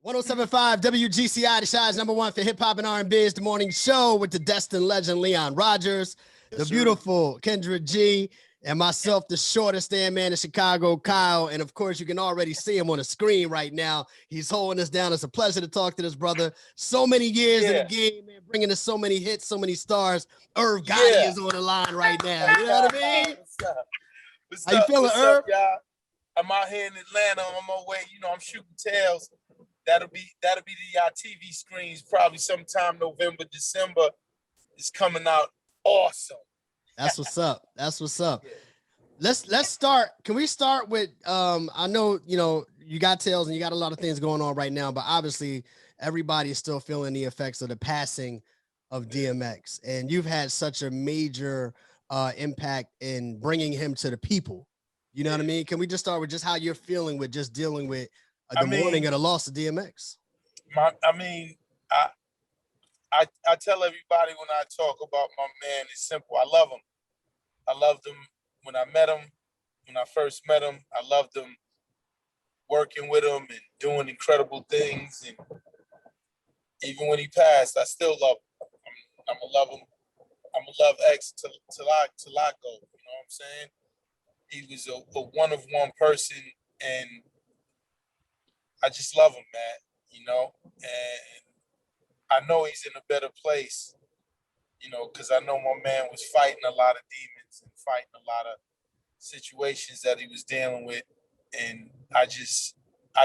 107.5 WGCI, the Shi's #1 for hip hop and R&B. It's the morning show with the destined legend Leon Rogers, the beautiful Kendra G, and myself, the shortest stand man in Chicago, Kyle. And of course, you can already see him on the screen right now. He's holding us down. It's a pleasure to talk to this brother. So many years in the game, man, bringing us so many hits, so many stars. Irv Gotti is on the line right now. You know what I mean? How you feeling, Irv? Y'all? I'm out here in Atlanta on my way. You know, I'm shooting tails. That'll be the TV screens probably sometime November, December. It's coming out awesome. That's what's up. That's what's up. Yeah. Let's start. Can we start with I know you got tails and you got a lot of things going on right now, but obviously everybody is still feeling the effects of the passing of DMX, and you've had such a major impact in bringing him to the people. You know what I mean? Can we just start with just how you're feeling with just dealing with mourning of the loss of DMX? I tell everybody when I talk about my man, it's simple. I love him. I loved him when I met him. When I first met him, I loved him working with him and doing incredible things. And even when he passed, I still love him. I'm gonna love him. I'm gonna love X till I go. You know what I'm saying? He was a one-of-one person, and I just love him, man. You know, and I know he's in a better place, you know, because I know my man was fighting a lot of demons and fighting a lot of situations that he was dealing with. And I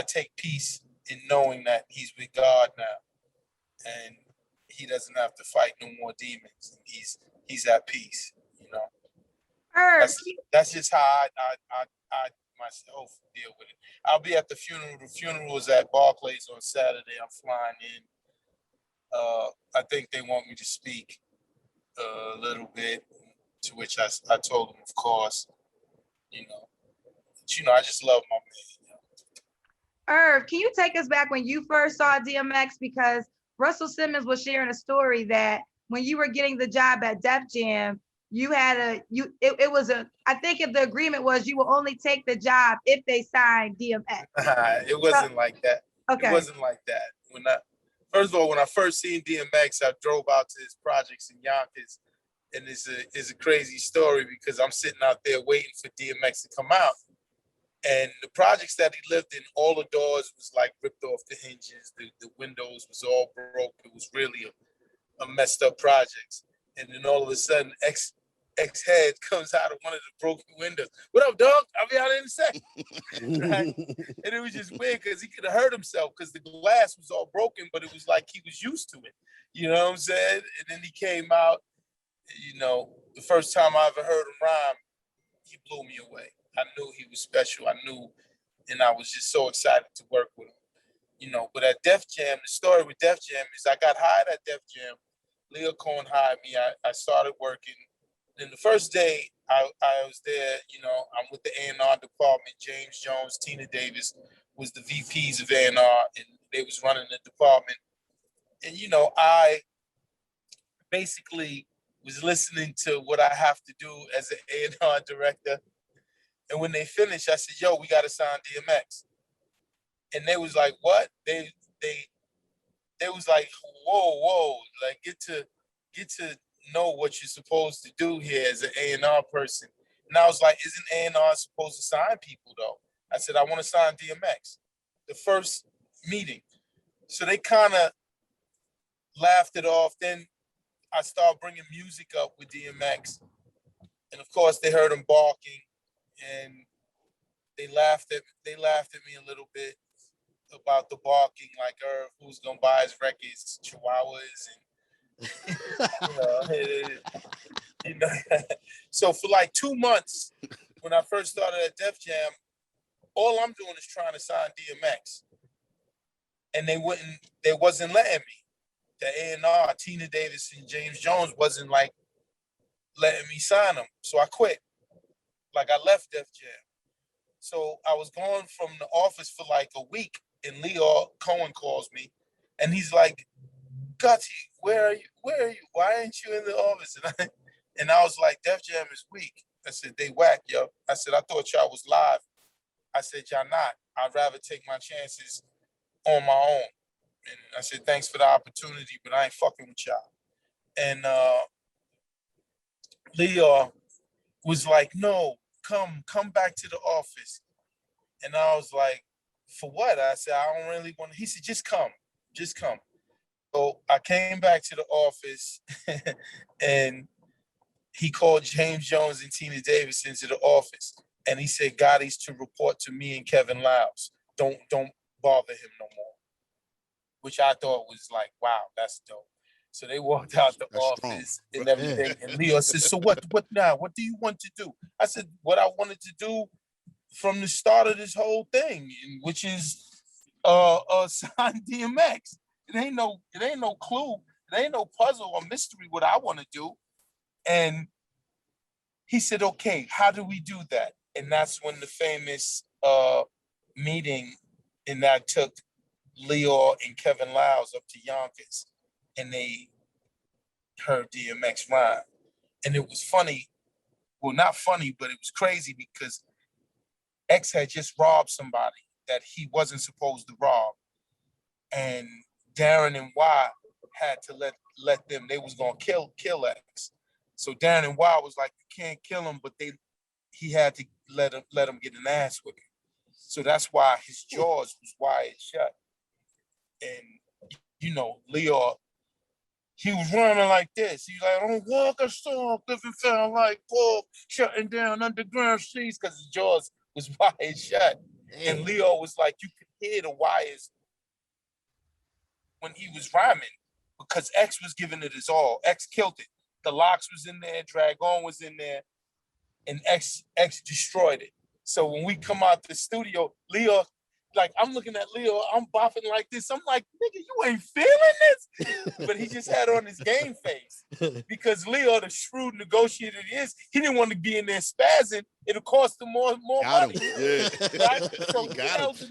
take peace in knowing that he's with God now. And he doesn't have to fight no more demons. And he's at peace, you know. That's just how I myself deal with it. I'll be at the funeral. The funeral is at Barclays on Saturday. I'm flying in. I think they want me to speak a little bit, to which I told them, of course, you know, I just love my man. You know? Irv, can you take us back when you first saw DMX? Because Russell Simmons was sharing a story that when you were getting the job at Def Jam, you had I think if the agreement was you will only take the job if they signed DMX. It wasn't like that. Okay. It wasn't like that. First of all, when I first seen DMX, I drove out to his projects in Yonkers, and it's a crazy story because I'm sitting out there waiting for DMX to come out, and the projects that he lived in, all the doors was like ripped off the hinges, the windows was all broke. It was really a messed up projects, and then all of a sudden, X-Head comes out of one of the broken windows. What up, dog? I'll be out in a second. Right? And it was just weird because he could have hurt himself because the glass was all broken, but it was like he was used to it. You know what I'm saying? And then he came out, you know, the first time I ever heard him rhyme, he blew me away. I knew he was special. I knew, and I was just so excited to work with him. You know, but at Def Jam, the story with Def Jam is I got hired at Def Jam. Leo Cohen hired me. I started working. Then the first day I was there, you know, I'm with the A&R department. James Jones, Tina Davis was the VPs of A&R, and they was running the department. And, you know, I basically was listening to what I have to do as an A&R director. And when they finished, I said, yo, we got to sign DMX. And they was like, what? They was like, whoa, like get to know what you're supposed to do here as an A&R person. And I was like, isn't A&R supposed to sign people though? I said, I want to sign DMX. The first meeting. So they kind of laughed it off. Then I started bringing music up with DMX. And of course they heard him barking and they laughed at me a little bit about the barking, like, who's going to buy his records, Chihuahuas and you know, so for like 2 months, when I first started at Def Jam, all I'm doing is trying to sign DMX, and they wasn't letting me. The A&R, Tina Davis and James Jones wasn't like letting me sign them, so I quit. Like I left Def Jam. So I was gone from the office for like a week, and Leo Cohen calls me, and he's like, Gotti, where are you? Why ain't you in the office? And I was like, Def Jam is weak. I said, they whack, yo. I said, I thought y'all was live. I said, y'all not. I'd rather take my chances on my own. And I said, thanks for the opportunity, but I ain't fucking with y'all. And Leo was like, no, come back to the office. And I was like, for what? I said, I don't really want to. He said, just come. So I came back to the office and he called James Jones and Tina Davis into the office. And he said, Gotti's to report to me and Kevin Lyles. Don't bother him no more. Which I thought was like, wow, that's dope. So they walked out the office and everything. And Leo said, so what now? What do you want to do? I said, what I wanted to do from the start of this whole thing, which is sign DMX. It ain't no clue. It ain't no puzzle or mystery what I want to do. And he said, okay, how do we do that? And that's when the famous meeting, and that took Leo and Kevin Lyles up to Yonkers, and they heard DMX rhyme. And it was funny. Well, not funny, but it was crazy because X had just robbed somebody that he wasn't supposed to rob. And Darren and Y had to let them, they was gonna kill X. So Darren and Y was like, you can't kill him, but he had to let him get an ass whipping. So that's why his jaws was wide shut. And you know, Leo, he was running like this. He was like, I don't walk a song, living feeling like pork, shutting down underground streets, because his jaws was wide shut. Damn. And Leo was like, you could hear the wires when he was rhyming, because X was giving it his all. X killed it. The Locks was in there, Dragon was in there, and X destroyed it. So when we come out the studio, Leo, like, I'm looking at Leo, I'm bopping like this. I'm like, nigga, you ain't feeling this? But he just had on his game face. Because Leo, the shrewd negotiator he is, he didn't want to be in there spazzing. It'll cost him more money. Yeah. Right? So he held it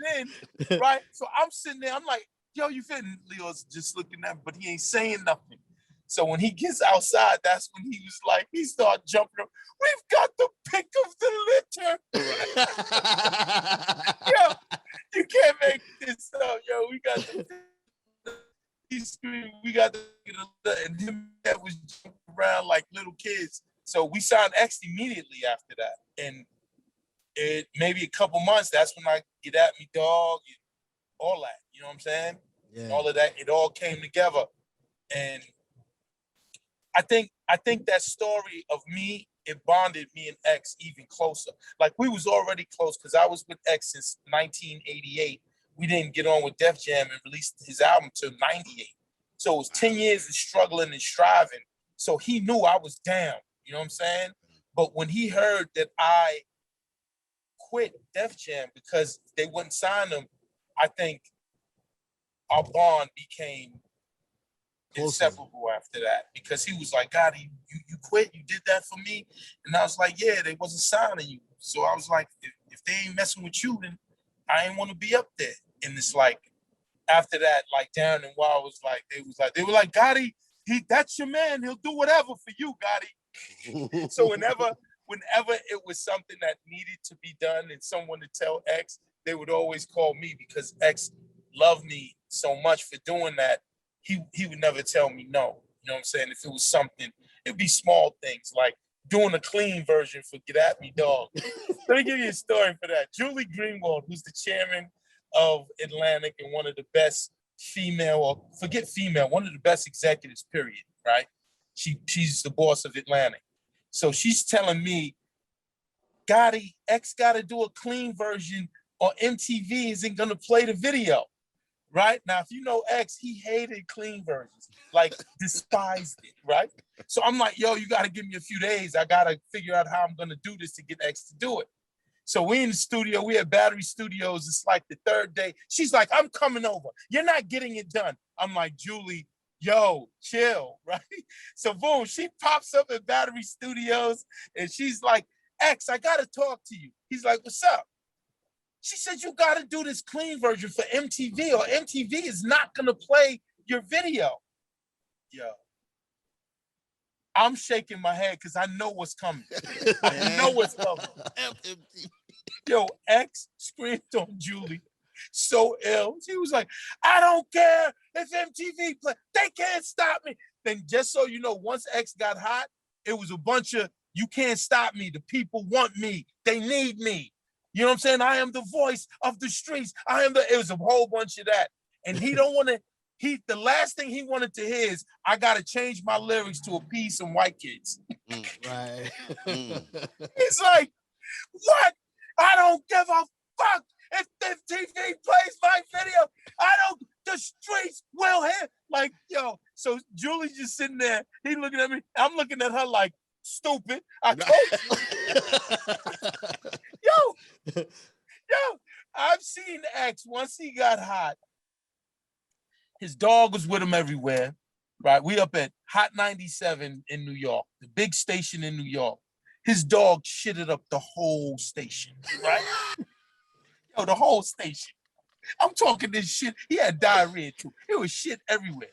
in, right? So I'm sitting there, I'm like, yo, you fitting? Leo's just looking at me, but he ain't saying nothing. So when he gets outside, that's when he was like, he started jumping up. We've got the pick of the litter. Yo, you can't make this up, yo. We got the he screamed, we got the and him that was jumping around like little kids. So we signed X immediately after that. And it maybe a couple months, that's when I Get At Me Dog and all that. You know what I'm saying? Yeah. All of that, it all came together. And I think that story of me, it bonded me and X even closer. Like, we was already close because I was with X since 1988. We didn't get on with Def Jam and released his album till 98. So it was 10 years of struggling and striving. So he knew I was down, you know what I'm saying? But when he heard that I quit Def Jam because they wouldn't sign him, I think our bond became inseparable after that, because he was like, God, you quit, you did that for me. And I was like, yeah, they wasn't signing you. So I was like, if they ain't messing with you, then I ain't want to be up there. And it's like, after that, like Darren and Wild was like, they were like, Gotti, that's your man. He'll do whatever for you, Gotti. So whenever it was something that needed to be done and someone to tell X, they would always call me, because X loved me so much for doing that. He would never tell me no. You know what I'm saying? If it was something, it'd be small things like doing a clean version for Get At Me Dog. Let me give you a story for that. Julie Greenwald, who's the chairman of Atlantic and one of the best one of the best executives, period, right? She's the boss of Atlantic. So she's telling me, Gotti, X got to do a clean version or MTV isn't going to play the video. Right? Now, if you know X, he hated clean versions, like despised it, right? So I'm like, yo, you got to give me a few days. I got to figure out how I'm going to do this to get X to do it. So we in the studio, we at Battery Studios. It's like the third day. She's like, I'm coming over. You're not getting it done. I'm like, Julie, yo, chill, right? So boom, she pops up at Battery Studios and she's like, X, I got to talk to you. He's like, what's up? She said, you got to do this clean version for MTV or MTV is not going to play your video. Yo, I'm shaking my head because I know what's coming. I know what's coming. Yo, X screamed on Julie. so ill. He was like, I don't care if MTV play, they can't stop me. Then just so you know, once X got hot, it was a bunch of, you can't stop me. The people want me. They need me. You know what I'm saying? I am the voice of the streets. It was a whole bunch of that. And he don't want to, the last thing he wanted to hear is, I got to change my lyrics to appease some white kids. Right. It's like, what? I don't give a fuck if TV plays my video. The streets will hit. Like, yo, so Julie's just sitting there. He looking at me. I'm looking at her like, stupid. I told you. Yo, I've seen X once he got hot. His dog was with him everywhere, right? We up at Hot 97 in New York, the big station in New York. His dog shitted up the whole station, right? Yo, the whole station. I'm talking this shit. He had diarrhea too. It was shit everywhere.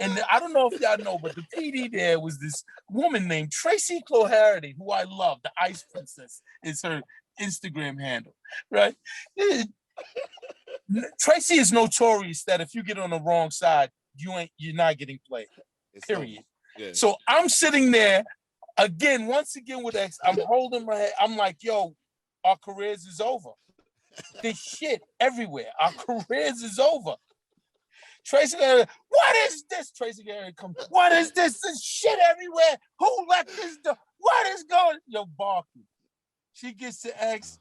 And I don't know if y'all know, but the PD there was this woman named Tracy Cloharity, who I love. The Ice Princess is her Instagram handle, right? Tracy is notorious that if you get on the wrong side, you're not getting played. Period. Yeah. So I'm sitting there once again with X. I'm holding my head. I'm like, yo, our careers is over. This shit everywhere. Our careers is over. Tracy, what is this? Tracy come. What is this? This shit everywhere. Who let this do? What is going? Yo, barking. She gets to X.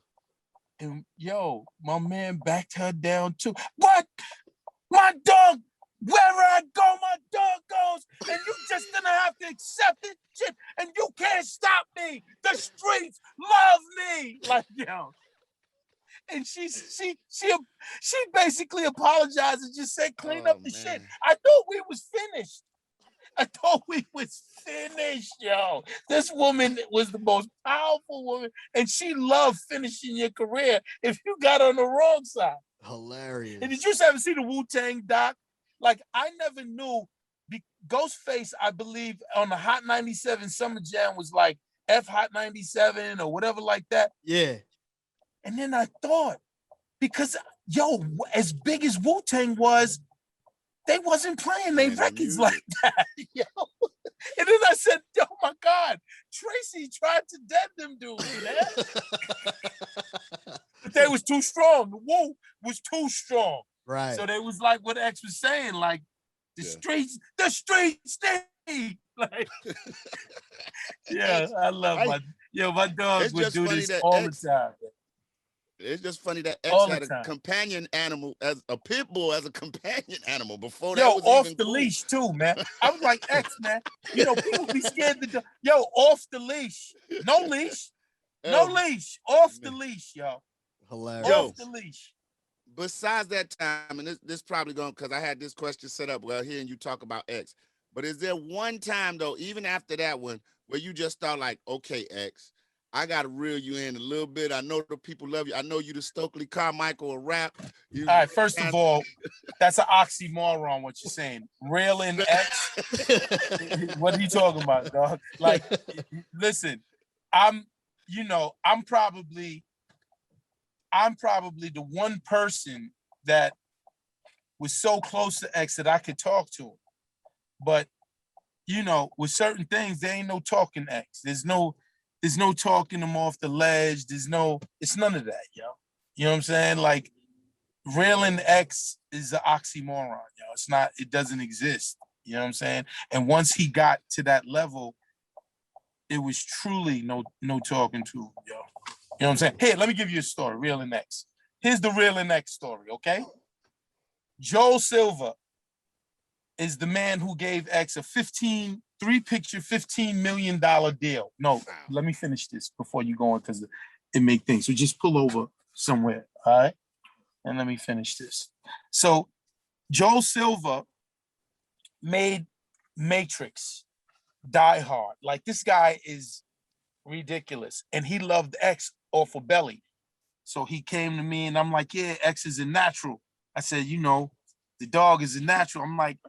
And yo, my man backed her down too. What? My dog, wherever I go, my dog goes. And you just gonna have to accept it, shit. And you can't stop me. The streets love me. Like, yo. And she basically apologized and just said, clean up the shit. I thought we was finished, yo. This woman was the most powerful woman, and she loved finishing your career if you got on the wrong side. Hilarious. And did you ever see the Wu-Tang doc? Like, I never knew. Ghostface, I believe, on the Hot 97 Summer Jam was like F Hot 97 or whatever like that. Yeah. And then I thought, because, yo, as big as Wu-Tang was, they wasn't playing their records like that, yo. And then I said, oh my God, Tracy tried to dead them dudes, man. But they was too strong. The Wu was too strong. Right. So they was like what X was saying, like, the streets need. Like, yeah, I love my dogs would do this all the time. It's just funny that X had a companion animal, as a pit bull, as a companion animal before that was off even the cool. leash too, man. I was like, X, man. You know, people be scared to do, off the leash. No leash. No leash. Off the leash, yo. Hilarious. Off the leash. Besides that time, and this probably going, because I had this question set up, well, hearing you talk about X, but is there one time, though, even after that one, where you just thought like, okay, X, I got to reel you in a little bit. I know the people love you. I know you the Stokely Carmichael of rap. All right, first of all, that's an oxymoron, what you're saying. Railing X? What are you talking about, dog? Like, listen, I'm probably the one person that was so close to X that I could talk to him. But, with certain things, there ain't no talking X. There's no talking them off the ledge. It's none of that, yo. You know what I'm saying? Like, railing X is an oxymoron, yo. It's not, it doesn't exist. You know what I'm saying? And once he got to that level, it was truly no talking to him, yo. You know what I'm saying? Here, let me give you a story, railing X. Here's the railing X story, okay? Joel Silver is the man who gave X a three-picture, $15 million deal. No, let me finish this before you go on, because it make things. So just pull over somewhere, all right? And let me finish this. So Joel Silver made Matrix, Die Hard. Like, this guy is ridiculous. And he loved X off of Belly. So he came to me and I'm like, yeah, X is a natural. I said, the dog is a natural. I'm like,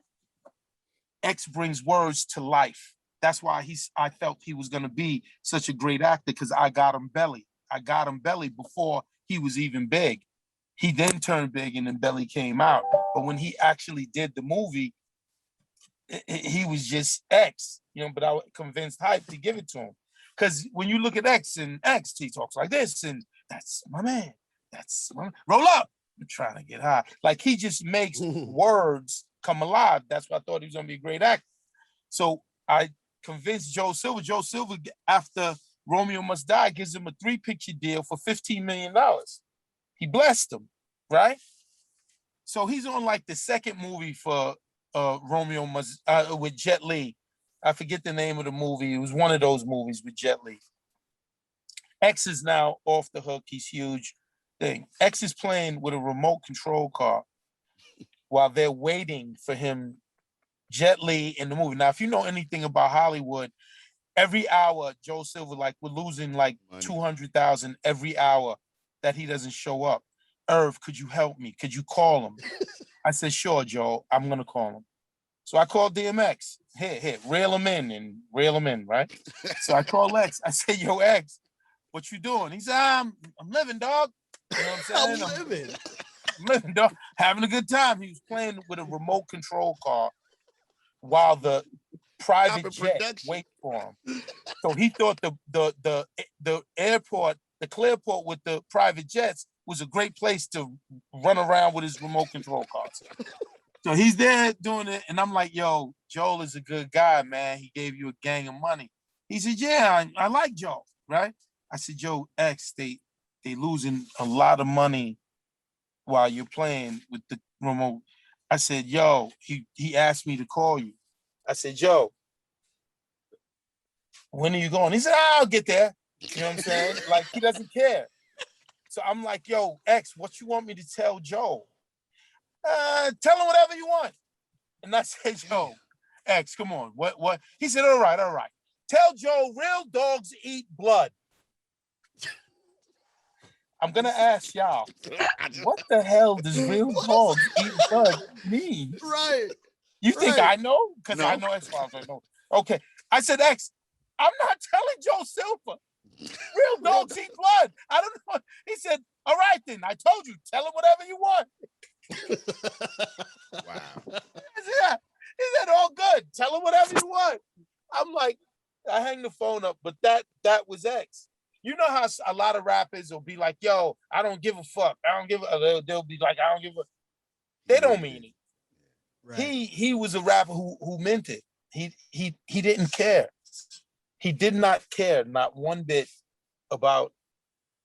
X brings words to life. That's why I felt he was going to be such a great actor, because I got him Belly. I got him Belly before he was even big. He then turned big and then Belly came out. But when he actually did the movie, he was just X, but I convinced Hype to give it to him. Because when you look at X, he talks like this, and that's my man. That's my man. Roll up. I'm trying to get high. Like, he just makes words come alive. That's why I thought he was going to be a great actor. So I convinced Joe Silver. Joe Silver, after Romeo Must Die, gives him a 3-picture deal for $15 million. He blessed him, right? So he's on like the second movie for Romeo Must with Jet Li. I forget the name of the movie. It was one of those movies with Jet Li. X is now off the hook. He's huge thing. X is playing with a remote control car while they're waiting for him, Jet Li, in the movie. Now, if you know anything about Hollywood, every hour, Joe Silver, like, we're losing like 200,000 every hour that he doesn't show up. Irv, could you help me? Could you call him? I said, sure, Joe, I'm going to call him. So I called DMX. Here, reel him in, right? So I called X. I said, yo, X, what you doing? He said, I'm living, dog. You know what I'm saying? I'm living, dog. Having a good time. He was playing with a remote control car while the private jet wait for him. So he thought the airport, the Clearport with the private jets was a great place to run around with his remote control cars. So he's there doing it, and I'm like, yo, Joel is a good guy, man. He gave you a gang of money. He said, yeah, I like Joel, right? I said, yo, X, they losing a lot of money while you're playing with the remote. I said, yo, he asked me to call you. I said, Joe, when are you going? He said, I'll get there. You know what I'm saying? Like, he doesn't care. So I'm like, yo, X, what you want me to tell Joe? Tell him whatever you want. And I said, yo, X, come on. What? He said, all right. Tell Joe real dogs eat blood. I'm going to ask y'all, what the hell does real dogs eat blood mean? Right. You think I know? Because I know X-Files. I know. Okay. I said, X, I'm not telling Joe Silver. Real dogs eat blood. I don't know. He said, all right, then. I told you. Tell him whatever you want. Wow. Yeah. He said, all good. Tell him whatever you want. I'm like, I hang the phone up, but that was X. You know how a lot of rappers will be like, yo, I don't give a fuck. They'll be like, I don't give a. They don't mean it. Right. He was a rapper who meant it. He didn't care. He did not care, not one bit, about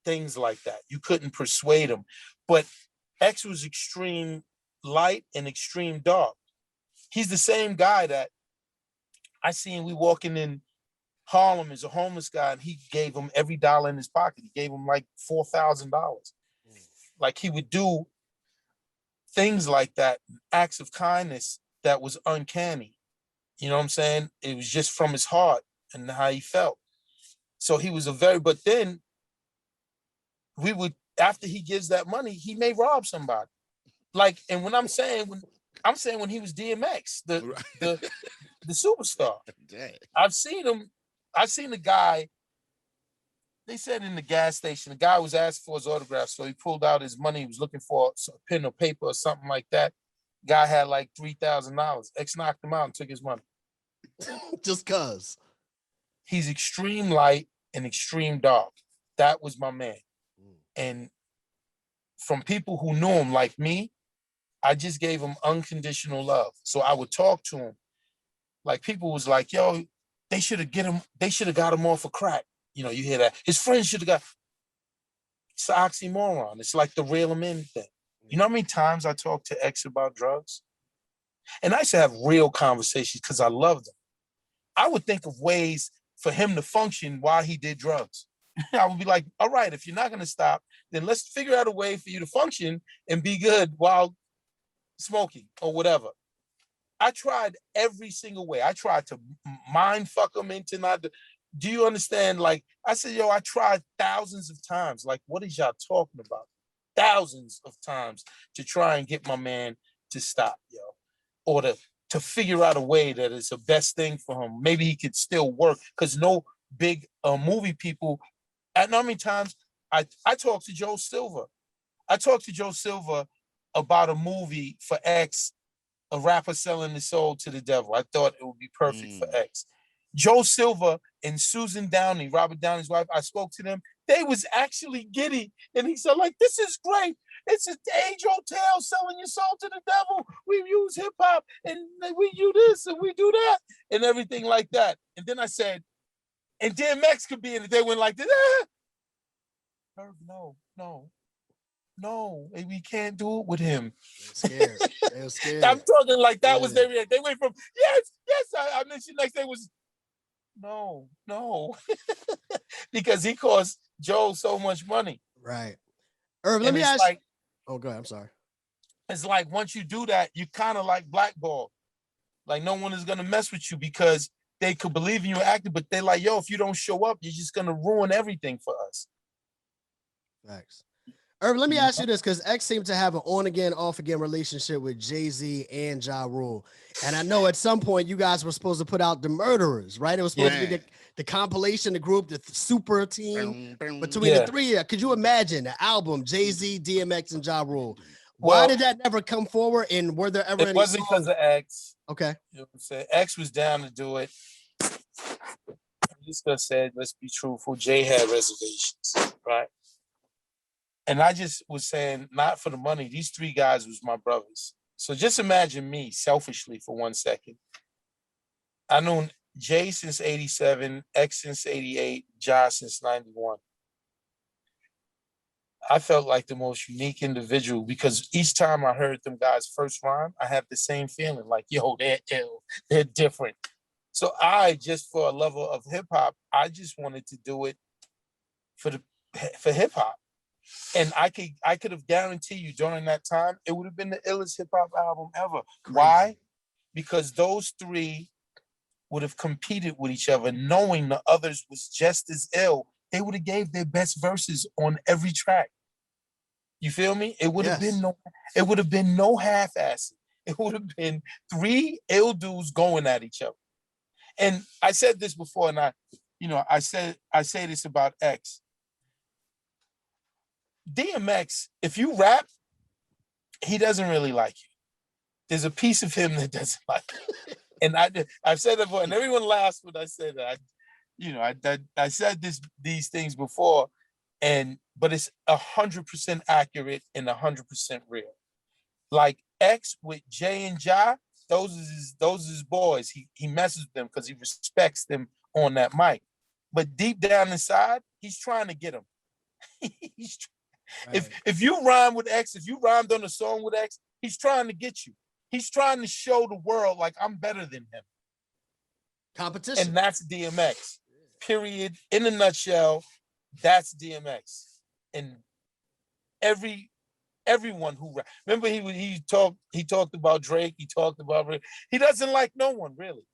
things like that. You couldn't persuade him. But X was extreme light and extreme dark. He's the same guy that I seen we walking in Harlem as a homeless guy, and he gave him every dollar in his pocket. He gave him like $4,000. Like, he would do things like that, acts of kindness that was uncanny. You know what I'm saying? It was just from his heart and how he felt. So he was but then we would, after he gives that money, he may rob somebody. Like, and when I'm saying when he was DMX, the superstar. I've seen the guy, they said in the gas station, the guy was asked for his autograph, so he pulled out his money. He was looking for a pen or paper or something like that. Guy had like $3,000. X knocked him out and took his money. Just cause. He's extreme light and extreme dark. That was my man. And from people who knew him like me, I just gave him unconditional love. So I would talk to him. Like, people was like, yo, they should have got him off of crack. You know, you hear that. His friends should have got. It's an oxymoron. It's like the reel him in thing. You know how many times I talked to X about drugs? And I used to have real conversations because I loved him. I would think of ways for him to function while he did drugs. I would be like, all right, if you're not going to stop, then let's figure out a way for you to function and be good while smoking or whatever. I tried every single way. I tried to mind fuck him into not. Do you understand? Like, I said, yo, I tried thousands of times. Like, what is y'all talking about? Thousands of times to try and get my man to stop, yo, or to figure out a way that is the best thing for him. Maybe he could still work, because no big movie people. I know how many times I talked to Joe Silver. I talked to Joe Silva about a movie for X, a rapper selling his soul to the devil. I thought it would be perfect for X. Joe Silva and Susan Downey, Robert Downey's wife, I spoke to them. They was actually giddy. And he said, like, this is great. It's an age-old tale, selling your soul to the devil. We use hip-hop, and we do this, and we do that, and everything like that. And then I said, and DMX could be in it. They went like this. No, we can't do it with him. They're scared. They're scared. I'm talking like that was their reaction. They went from, yes. I mentioned next day was, no. Because he cost Joe so much money. Right. Irv, let me ask you. Oh, go ahead. I'm sorry. It's like once you do that, you kind of like blackball. Like no one is going to mess with you because they could believe in you acting, but they're like, yo, if you don't show up, you're just going to ruin everything for us. Thanks. Irv, let me ask you this, because X seemed to have an on-again, off-again relationship with Jay-Z and Ja Rule. And I know at some point you guys were supposed to put out The Murderers, right? It was supposed to be the compilation, the group, the super team between the three. Could you imagine the album, Jay-Z, DMX, and Ja Rule? Why did that never come forward? And were there ever any wasn't because of X. Okay. You know what I'm saying? X was down to do it. I'm just going to say, let's be truthful, Jay had reservations, right? And I just was saying, not for the money. These three guys was my brothers. So just imagine me, selfishly, for 1 second. I known Jay since 87, X since 88, Ja since 91. I felt like the most unique individual because each time I heard them guys first rhyme, I had the same feeling like, yo, they're ill, they're different. So I, just for a level of hip hop, I just wanted to do it for hip hop. And I could have guaranteed you during that time, it would have been the illest hip hop album ever. Crazy. Why? Because those three would have competed with each other, knowing the others was just as ill. They would have gave their best verses on every track. You feel me? It would have been no half-assing. It would have been three ill dudes going at each other. And I said this before, and I say this about X. DMX, if you rap, he doesn't really like you. There's a piece of him that doesn't like you. And I've said that before, and everyone laughs when I say that. I said these things before, but it's 100% accurate and 100% real. Like X with Jay and Ja, those is his boys. He messes with them because he respects them on that mic. But deep down inside, he's trying to get them. Right. If you rhyme with X, if you rhymed on a song with X, he's trying to get you. He's trying to show the world like I'm better than him. Competition. And that's DMX. Period. In a nutshell, that's DMX. And everyone who remember he talked about Drake, he talked about Rick. He doesn't like no one really.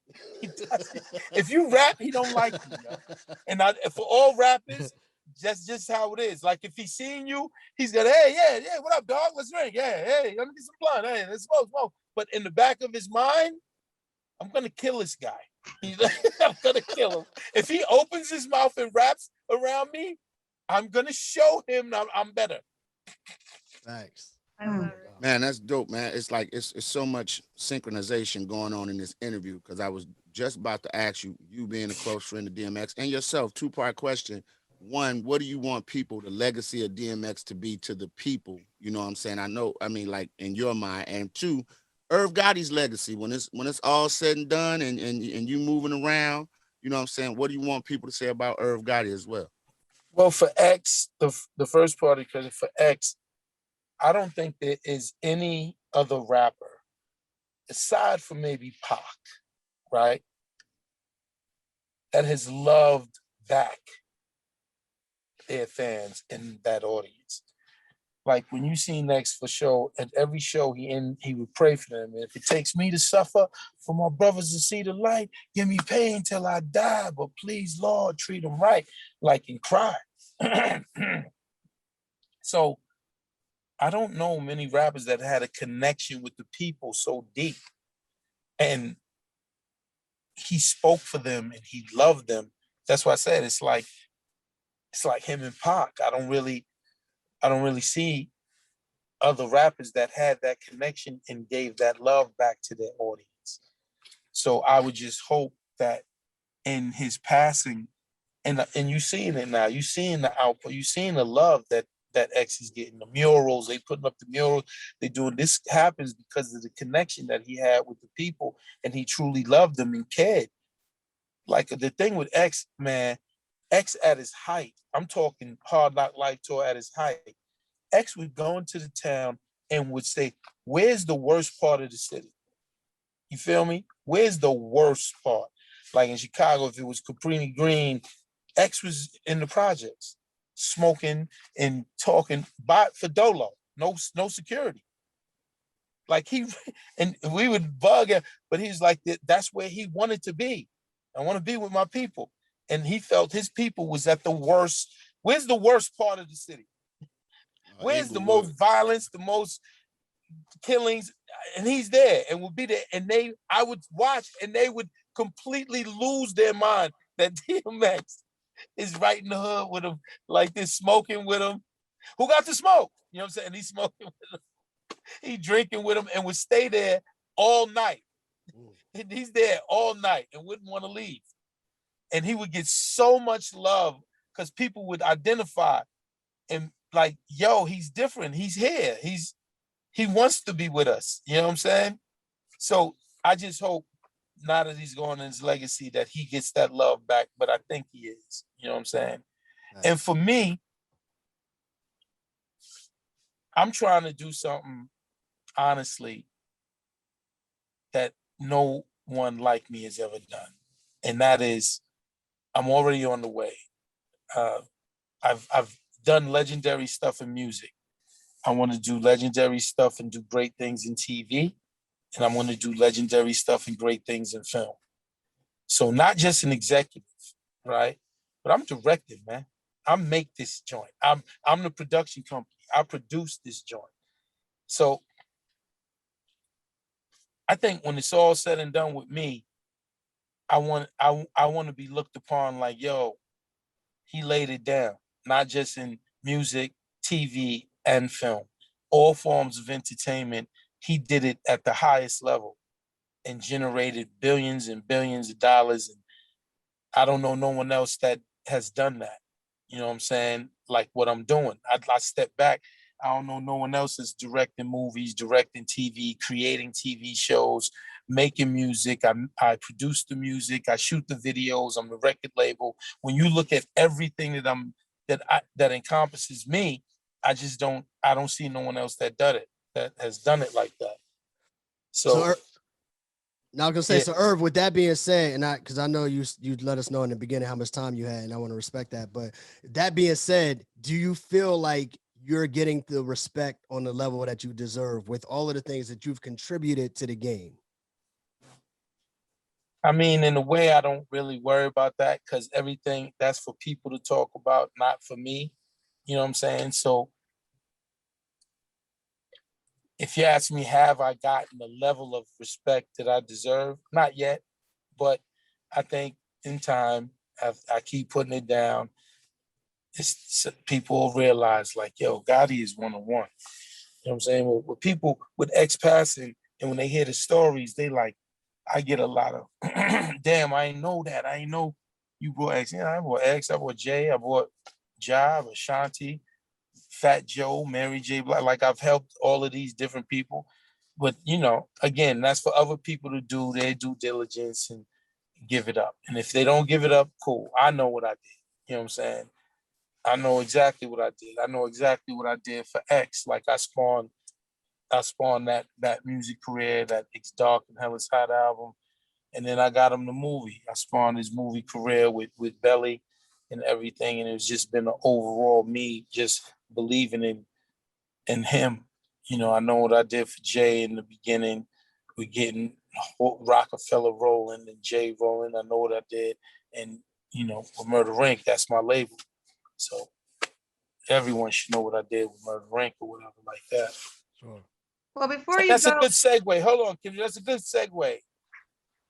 If you rap, he don't like you. And for all rappers, that's just how it is. Like if he's seeing you, he's gonna, hey, yeah, what up, dog? Let's drink. Yeah, hey, let me get some blunt. Hey, let's smoke. But in the back of his mind, I'm gonna kill this guy. I'm gonna kill him. If he opens his mouth and raps around me, I'm gonna show him I'm better. Thanks. Man, that's dope, man. It's like it's so much synchronization going on in this interview because I was just about to ask you being a close friend of DMX and yourself, two-part question. One, what do you want people, the legacy of DMX to be to the people? You know what I'm saying? Like in your mind. And two, Irv Gotti's legacy, when it's all said and done and you moving around, you know what I'm saying? What do you want people to say about Irv Gotti as well? Well, for X, the first part, because for X, I don't think there is any other rapper, aside from maybe Pac, right, that has loved back their fans in that audience. Like when you see Next for show, at every show he would pray for them. And if it takes me to suffer for my brothers to see the light, give me pain till I die, but please, Lord, treat them right, like and cry. So I don't know many rappers that had a connection with the people so deep. And he spoke for them and he loved them. That's why I said it's like him and Pac. I don't really see other rappers that had that connection and gave that love back to their audience. So I would just hope that in his passing, and you seeing it now, you seeing the output, you seeing the love that X is getting, the murals, they putting up the murals, they doing this happens because of the connection that he had with the people, and he truly loved them and cared. Like the thing with X, man, X at his height, I'm talking Hard Knock Life tour at his height. X would go into the town and would say, where's the worst part of the city? You feel me? Where's the worst part? Like in Chicago, if it was Cabrini Green, X was in the projects, smoking and talking for Dolo, no security. Like and we would bug him, but he's like, that's where he wanted to be. I want to be with my people. And he felt his people was at the worst. Where's the worst part of the city? Where's the most violence, the most killings? And he's there and would be there. And I would watch and they would completely lose their mind that DMX is right in the hood with him, like this, smoking with him. Who got to smoke? You know what I'm saying? He's smoking with him. He drinking with him and would stay there all night. And he's there all night and wouldn't want to leave. And he would get so much love because people would identify and like, yo, he's different. He's here. He wants to be with us. You know what I'm saying? So I just hope now that he's going in his legacy that he gets that love back, but I think he is. You know what I'm saying? Nice. And for me, I'm trying to do something, honestly, that no one like me has ever done. And that is, I'm already on the way. I've done legendary stuff in music. I want to do legendary stuff and do great things in TV. And I want to do legendary stuff and great things in film. So not just an executive, right? But I'm directing, man. I make this joint. I'm the production company. I produce this joint. So I think when it's all said and done with me, I want to be looked upon like, yo, he laid it down, not just in music, TV, and film. All forms of entertainment, he did it at the highest level and generated billions and billions of dollars. And I don't know no one else that has done that. You know what I'm saying? Like what I'm doing. I step back. I don't know no one else that's directing movies, directing TV, creating TV shows, making music. I produce the music. I shoot the videos. I'm the record label. When you look at everything that encompasses me, I don't see no one else that has done it like that. So now I was gonna say, yeah. So Irv, with that being said, and because I know you let us know in the beginning how much time you had, and I want to respect that. But that being said, do you feel like you're getting the respect on the level that you deserve with all of the things that you've contributed to the game? I mean, in a way, I don't really worry about that because everything that's for people to talk about, not for me. You know what I'm saying? So if you ask me, have I gotten the level of respect that I deserve? Not yet, but I think in time, I keep putting it down. People realize like, yo, Gotti is one-on-one. You know what I'm saying? With people with X passing, and when they hear the stories, they like, I get a lot of, damn, I ain't know that. I ain't know you brought X. Yeah, I brought X, I brought J, I brought Jive, Ashanti, Fat Joe, Mary J. Blige. Like I've helped all of these different people. But, you know, again, that's for other people to do their due diligence and give it up. And if they don't give it up, cool. I know what I did. You know what I'm saying? I know exactly what I did. I know exactly what I did for X. Like I spawned that music career, that It's Dark and Hell Is Hot album. And then I got him the movie. I spawned his movie career with Belly and everything. And it's just been an overall me just believing in him. You know, I know what I did for Jay in the beginning. We're getting Rockefeller rolling and Jay rolling. I know what I did. And, you know, with Murder Inc., that's my label. So everyone should know what I did with Murder Inc. or whatever like that. Sure. Well, before you that's go, a good segue. Hold on, Kim. That's a good segue.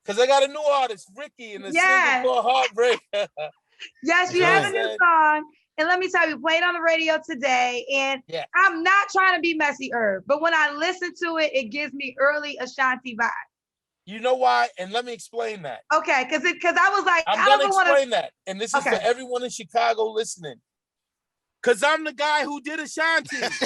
Because I got a new artist, Ricky, in a single called Heartbreak. Yes, you have a new song. And let me tell you, played on the radio today, and Yeah. I'm not trying to be messy, Herb, but when I listen to it, it gives me early Ashanti vibe. You know why? And let me explain that. Okay, because I was like, I'm I gonna don't want to. explain that. And this is for Okay. everyone in Chicago listening. Cause I'm the guy who did Ashanti. That's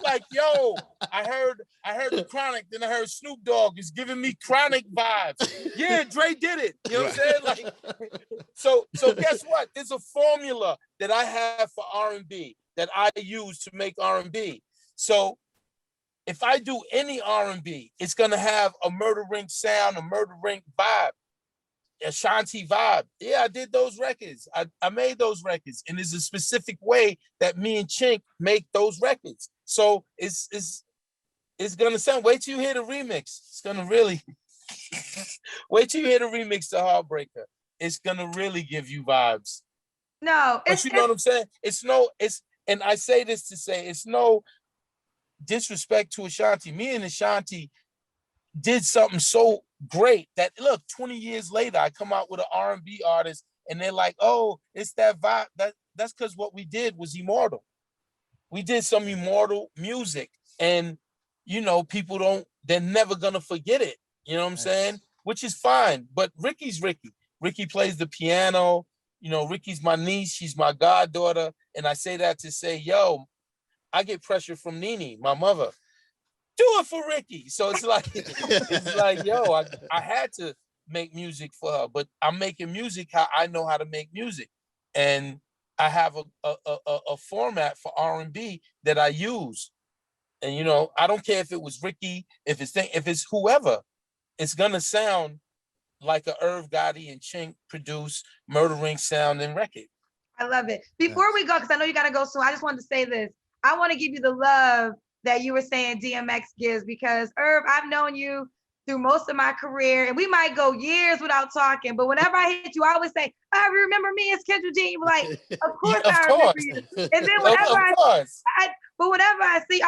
like, yo, I heard the Chronic, then I heard Snoop Dogg is giving me Chronic vibes. Yeah, Dre did it. You know what I'm saying? Like, so guess what? There's a formula that I have for R&B that I use to make R&B. So if I do any R&B, it's gonna have a Murder Inc. sound, a Murder Inc. vibe. Ashanti vibe. Yeah, I did those records. I made those records, and there's a specific way that me and Chink make those records. So it's gonna sound. Wait till you hear the remix. It's gonna really. Wait till you hear the remix to Heartbreaker. It's gonna really give you vibes. No, But you know what I'm saying? And I say this to say it's no disrespect to Ashanti. Me and Ashanti did something so great that look, 20 years later, I come out with an R&B artist and they're like, oh, it's that vibe. That's because what we did was immortal. We did some immortal music, and they're never gonna forget it. You know what I'm saying? Which is fine. But Ricky's Ricky. Ricky plays the piano. Ricky's my niece, she's my goddaughter. And I say that to say, yo, I get pressure from Nene, my mother. Do it for Ricky. So it's like, yo, I had to make music for her, but I'm making music how I know how to make music. And I have a format for R&B that I use. And, I don't care if it was Ricky, if it's whoever, it's going to sound like a Irv Gotti and Chink produced Murder Inc. sound and record. I love it. Before we go, because I know you got to go soon, I just wanted to say this. I want to give you the love that you were saying DMX gives, because Irv, I've known you through most of my career, and we might go years without talking, but whenever I hit you, I always say, I remember me as Kendra G. You were like, of course I remember you. And then whenever I see,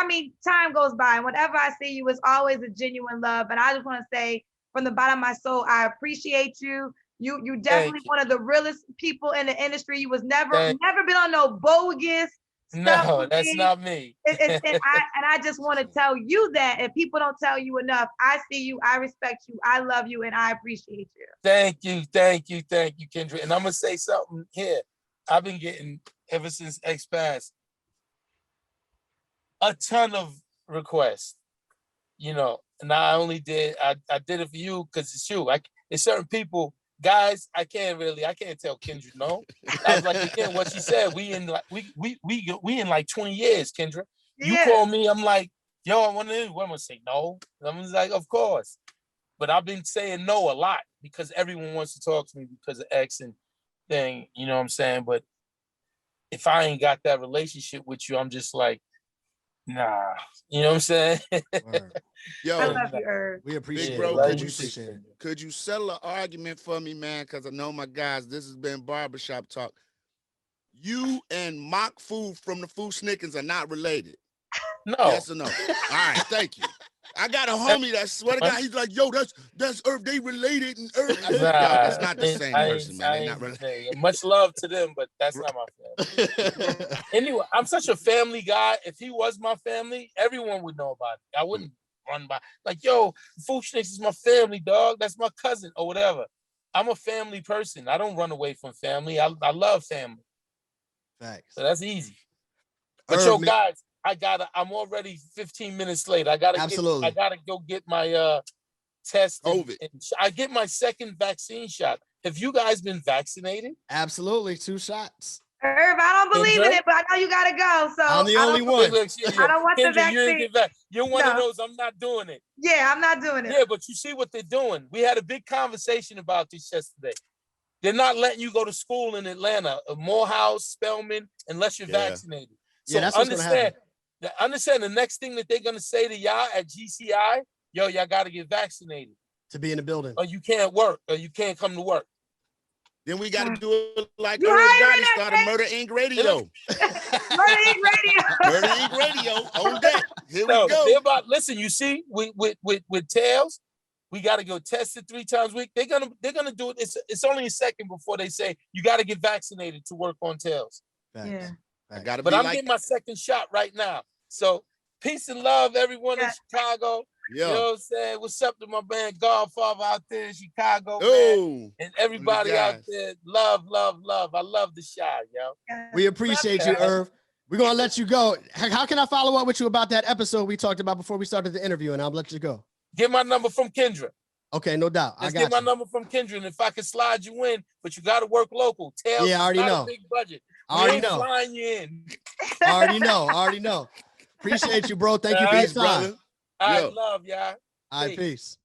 time goes by, and whenever I see you, it's always a genuine love. And I just want to say from the bottom of my soul, I appreciate you. You definitely one of the realest people in the industry. You was never been on no bogus stuff. No, that's not me. And I just want to tell you that, and people don't tell you enough. I see you, I respect you, I love you, and I appreciate you. Thank you, Kendra. And I'm gonna say something here. I've been getting, ever since X passed, a ton of requests. And I only did I did it for you because it's you. It's certain people. Guys, I can't tell Kendra no. I was like, again, what she said, we in like 20 years, Kendra. You call me, I'm like, yo, I want to. What am I gonna say? No. I'm just like, of course. But I've been saying no a lot because everyone wants to talk to me because of X and thing. You know what I'm saying? But if I ain't got that relationship with you, I'm just like, nah. You know what I'm saying? Yo, I love you, Irv. We appreciate bro, it. Could you settle an argument for me, man? Because I know my guys, this has been barbershop talk. You and Mock Food from the Food Snickers are not related. No. Yes or no? All right, thank you. I got a homie that swear to God, he's like, yo, that's Irv. They related, and Irv. Yo, that's not the same person, man. They not related. Much love to them, but that's not my family. Anyway, I'm such a family guy. If he was my family, everyone would know about it. I wouldn't run by like, yo, Food Snicks is my family, dog. That's my cousin or whatever. I'm a family person. I don't run away from family. I love family. Thanks. So that's easy. But yo, guys, I'm already 15 minutes late. I gotta go get my test. I get my second vaccine shot. Have you guys been vaccinated? Absolutely, 2 shots. Irv, I don't believe in it, but I know you gotta go. So I'm the only one. I don't want the vaccine. You're one of those. I'm not doing it. Yeah, I'm not doing it. Yeah, but you see what they're doing. We had a big conversation about this yesterday. They're not letting you go to school in Atlanta, Morehouse, Spelman, unless you're vaccinated. So that's what's gonna happen. Understand the next thing that they're gonna say to y'all at GCI, yo, y'all gotta get vaccinated to be in the building, or you can't work, or you can't come to work. Then we got to do it like Irv Gotti started Murder Inc. Radio. Murder Inc. Radio. Murder Inc. Radio on deck. Here we go. Listen, you see, with Tails, We got to go tested 3 times a week. They're gonna do it. It's only a second before they say you got to get vaccinated to work on tails. Facts. Yeah. I gotta But be I'm like getting my second shot right now. So peace and love, everyone in Chicago. You know what I'm saying? What's up to my man Godfather out there in Chicago, man? And everybody out there. Love, love, love. I love the Chi, yo. We appreciate you, Irv. We're gonna let you go. How can I follow up with you about that episode we talked about before we started the interview? And I'll let you go. Get my number from Kendra. Okay, no doubt. Just get my number from Kendra, and if I can slide you in, but you got to work local. Tails, yeah, I already know. A big budget. I already know. Flying you in. I already know. Appreciate you, bro. Thank you for your time. I love y'all. All right, peace.